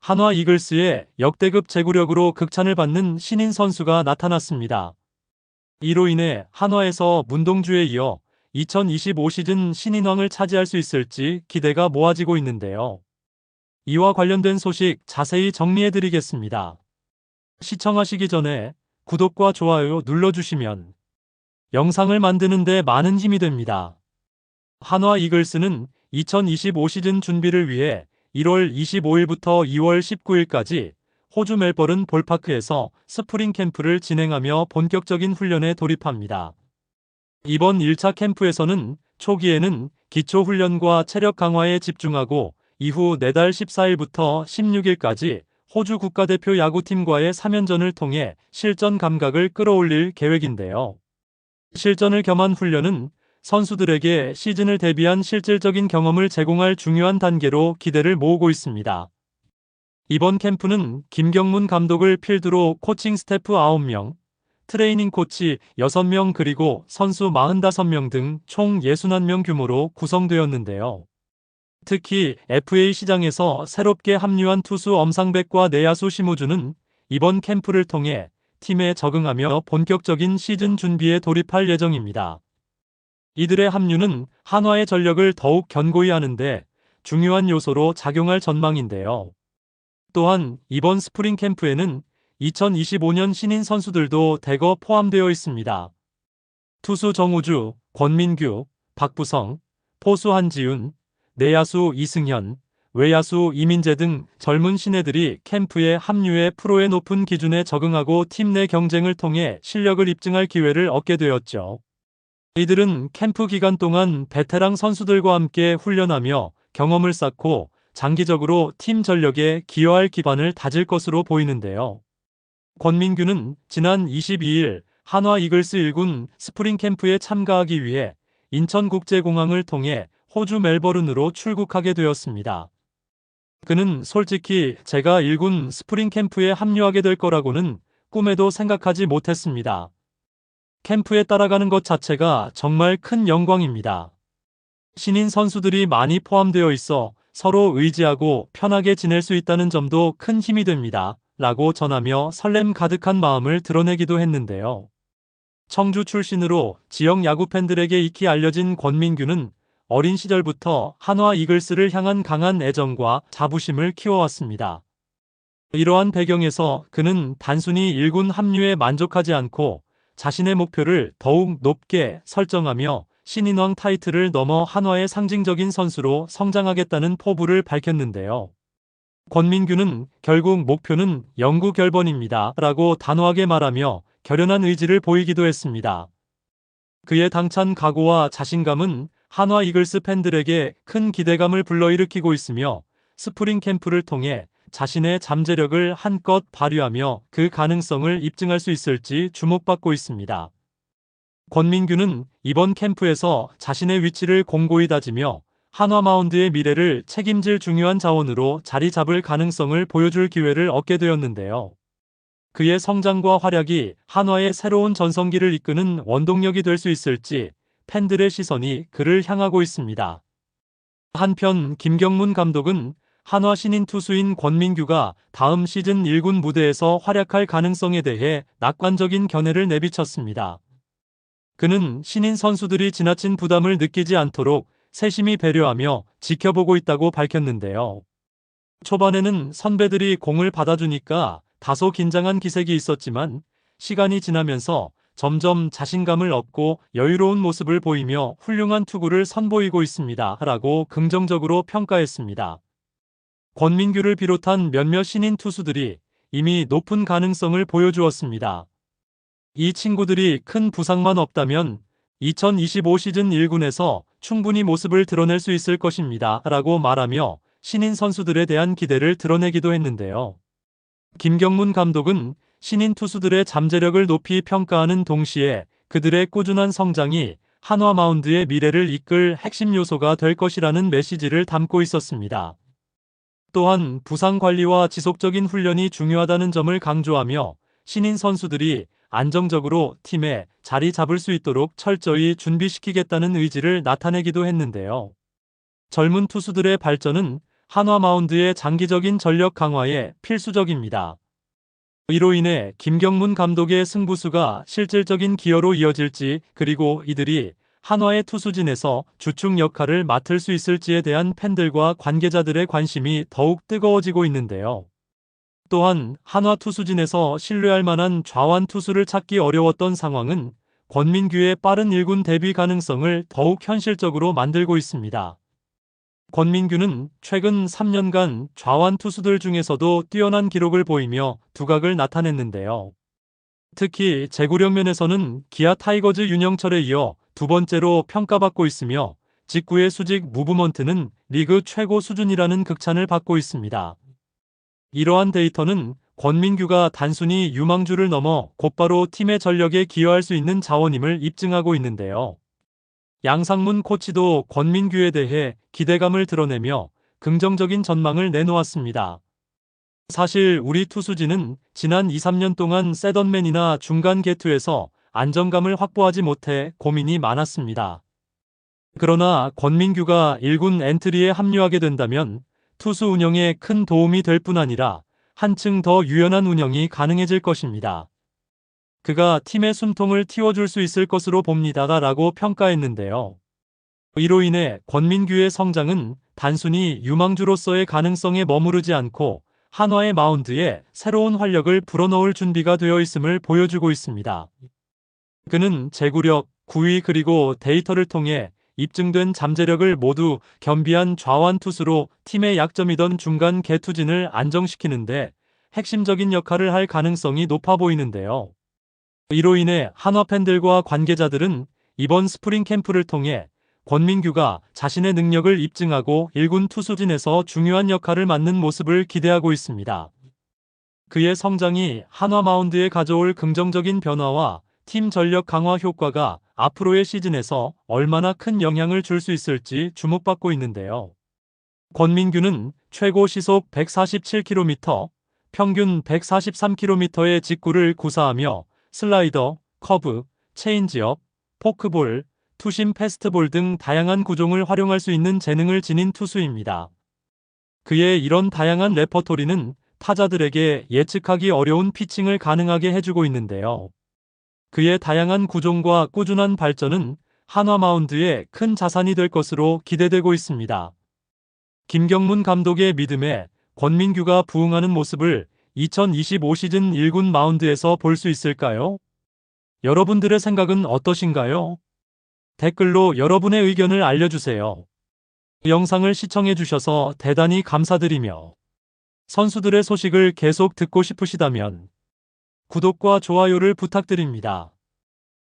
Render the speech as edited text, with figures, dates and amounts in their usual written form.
한화 이글스의 역대급 제구력으로 극찬을 받는 신인 선수가 나타났습니다. 이로 인해 한화에서 문동주에 이어 2025 시즌 신인왕을 차지할 수 있을지 기대가 모아지고 있는데요. 이와 관련된 소식 자세히 정리해드리겠습니다. 시청하시기 전에 구독과 좋아요 눌러주시면 영상을 만드는 데 많은 힘이 됩니다. 한화 이글스는 2025 시즌 준비를 위해 1월 25일부터 2월 19일까지 호주 멜버른 볼파크에서 스프링 캠프를 진행하며 본격적인 훈련에 돌입합니다. 이번 1차 캠프에서는 초기에는 기초 훈련과 체력 강화에 집중하고 이후 내달 14일부터 16일까지 호주 국가대표 야구팀과의 3연전을 통해 실전 감각을 끌어올릴 계획인데요. 실전을 겸한 훈련은 선수들에게 시즌을 대비한 실질적인 경험을 제공할 중요한 단계로 기대를 모으고 있습니다. 이번 캠프는 김경문 감독을 필두로 코칭 스태프 9명, 트레이닝 코치 6명 그리고 선수 45명 등 총 61명 규모로 구성되었는데요. 특히 FA 시장에서 새롭게 합류한 투수 엄상백과 내야수 심우주는 이번 캠프를 통해 팀에 적응하며 본격적인 시즌 준비에 돌입할 예정입니다. 이들의 합류는 한화의 전력을 더욱 견고히 하는데 중요한 요소로 작용할 전망인데요. 또한 이번 스프링 캠프에는 2025년 신인 선수들도 대거 포함되어 있습니다. 투수 정우주, 권민규, 박부성, 포수 한지훈, 내야수 이승현, 외야수 이민재 등 젊은 신예들이 캠프에 합류해 프로의 높은 기준에 적응하고 팀 내 경쟁을 통해 실력을 입증할 기회를 얻게 되었죠. 이들은 캠프 기간 동안 베테랑 선수들과 함께 훈련하며 경험을 쌓고 장기적으로 팀 전력에 기여할 기반을 다질 것으로 보이는데요. 권민규는 지난 22일 한화 이글스 1군 스프링 캠프에 참가하기 위해 인천국제공항을 통해 호주 멜버른으로 출국하게 되었습니다. 그는 솔직히 제가 1군 스프링 캠프에 합류하게 될 거라고는 꿈에도 생각하지 못했습니다. 캠프에 따라가는 것 자체가 정말 큰 영광입니다. 신인 선수들이 많이 포함되어 있어 서로 의지하고 편하게 지낼 수 있다는 점도 큰 힘이 됩니다. 라고 전하며 설렘 가득한 마음을 드러내기도 했는데요. 청주 출신으로 지역 야구 팬들에게 익히 알려진 권민규는 어린 시절부터 한화 이글스를 향한 강한 애정과 자부심을 키워왔습니다. 이러한 배경에서 그는 단순히 1군 합류에 만족하지 않고 자신의 목표를 더욱 높게 설정하며 신인왕 타이틀을 넘어 한화의 상징적인 선수로 성장하겠다는 포부를 밝혔는데요. 권민규는 결국 목표는 영구 결번입니다. 라고 단호하게 말하며 결연한 의지를 보이기도 했습니다. 그의 당찬 각오와 자신감은 한화 이글스 팬들에게 큰 기대감을 불러일으키고 있으며 스프링 캠프를 통해 자신의 잠재력을 한껏 발휘하며 그 가능성을 입증할 수 있을지 주목받고 있습니다. 권민규는 이번 캠프에서 자신의 위치를 공고히 다지며 한화 마운드의 미래를 책임질 중요한 자원으로 자리 잡을 가능성을 보여줄 기회를 얻게 되었는데요. 그의 성장과 활약이 한화의 새로운 전성기를 이끄는 원동력이 될 수 있을지 팬들의 시선이 그를 향하고 있습니다. 한편 김경문 감독은 한화 신인 투수인 권민규가 다음 시즌 1군 무대에서 활약할 가능성에 대해 낙관적인 견해를 내비쳤습니다. 그는 신인 선수들이 지나친 부담을 느끼지 않도록 세심히 배려하며 지켜보고 있다고 밝혔는데요. 초반에는 선배들이 공을 받아주니까 다소 긴장한 기색이 있었지만 시간이 지나면서 점점 자신감을 얻고 여유로운 모습을 보이며 훌륭한 투구를 선보이고 있습니다. 라고 긍정적으로 평가했습니다. 권민규를 비롯한 몇몇 신인 투수들이 이미 높은 가능성을 보여주었습니다. 이 친구들이 큰 부상만 없다면 2025 시즌 1군에서 충분히 모습을 드러낼 수 있을 것입니다. 라고 말하며 신인 선수들에 대한 기대를 드러내기도 했는데요. 김경문 감독은 신인 투수들의 잠재력을 높이 평가하는 동시에 그들의 꾸준한 성장이 한화 마운드의 미래를 이끌 핵심 요소가 될 것이라는 메시지를 담고 있었습니다. 또한 부상 관리와 지속적인 훈련이 중요하다는 점을 강조하며 신인 선수들이 안정적으로 팀에 자리 잡을 수 있도록 철저히 준비시키겠다는 의지를 나타내기도 했는데요. 젊은 투수들의 발전은 한화 마운드의 장기적인 전력 강화에 필수적입니다. 이로 인해 김경문 감독의 승부수가 실질적인 기여로 이어질지, 그리고 이들이 한화의 투수진에서 주축 역할을 맡을 수 있을지에 대한 팬들과 관계자들의 관심이 더욱 뜨거워지고 있는데요. 또한 한화 투수진에서 신뢰할 만한 좌완 투수를 찾기 어려웠던 상황은 권민규의 빠른 1군 데뷔 가능성을 더욱 현실적으로 만들고 있습니다. 권민규는 최근 3년간 좌완 투수들 중에서도 뛰어난 기록을 보이며 두각을 나타냈는데요. 특히 제구력 면에서는 기아 타이거즈 윤영철에 이어 두 번째로 평가받고 있으며, 직구의 수직 무브먼트는 리그 최고 수준이라는 극찬을 받고 있습니다. 이러한 데이터는 권민규가 단순히 유망주를 넘어 곧바로 팀의 전력에 기여할 수 있는 자원임을 입증하고 있는데요. 양상문 코치도 권민규에 대해 기대감을 드러내며 긍정적인 전망을 내놓았습니다. 사실 우리 투수진은 지난 2-3년 동안 셋업맨이나 중간 개투에서 안정감을 확보하지 못해 고민이 많았습니다. 그러나 권민규가 1군 엔트리에 합류하게 된다면 투수 운영에 큰 도움이 될 뿐 아니라 한층 더 유연한 운영이 가능해질 것입니다. 그가 팀의 숨통을 틔워줄 수 있을 것으로 봅니다라고 평가했는데요. 이로 인해 권민규의 성장은 단순히 유망주로서의 가능성에 머무르지 않고 한화의 마운드에 새로운 활력을 불어넣을 준비가 되어 있음을 보여주고 있습니다. 그는 제구력, 구위 그리고 데이터를 통해 입증된 잠재력을 모두 겸비한 좌완 투수로 팀의 약점이던 중간 개투진을 안정시키는데 핵심적인 역할을 할 가능성이 높아 보이는데요. 이로 인해 한화 팬들과 관계자들은 이번 스프링 캠프를 통해 권민규가 자신의 능력을 입증하고 1군 투수진에서 중요한 역할을 맡는 모습을 기대하고 있습니다. 그의 성장이 한화 마운드에 가져올 긍정적인 변화와 팀 전력 강화 효과가 앞으로의 시즌에서 얼마나 큰 영향을 줄 수 있을지 주목받고 있는데요. 권민규는 최고 시속 147km, 평균 143km의 직구를 구사하며 슬라이더, 커브, 체인지업, 포크볼, 투심 패스트볼 등 다양한 구종을 활용할 수 있는 재능을 지닌 투수입니다. 그의 이런 다양한 레퍼토리는 타자들에게 예측하기 어려운 피칭을 가능하게 해주고 있는데요. 그의 다양한 구종과 꾸준한 발전은 한화 마운드의 큰 자산이 될 것으로 기대되고 있습니다. 김경문 감독의 믿음에 권민규가 부응하는 모습을 2025 시즌 1군 마운드에서 볼 수 있을까요? 여러분들의 생각은 어떠신가요? 댓글로 여러분의 의견을 알려주세요. 영상을 시청해주셔서 대단히 감사드리며 선수들의 소식을 계속 듣고 싶으시다면 구독과 좋아요를 부탁드립니다.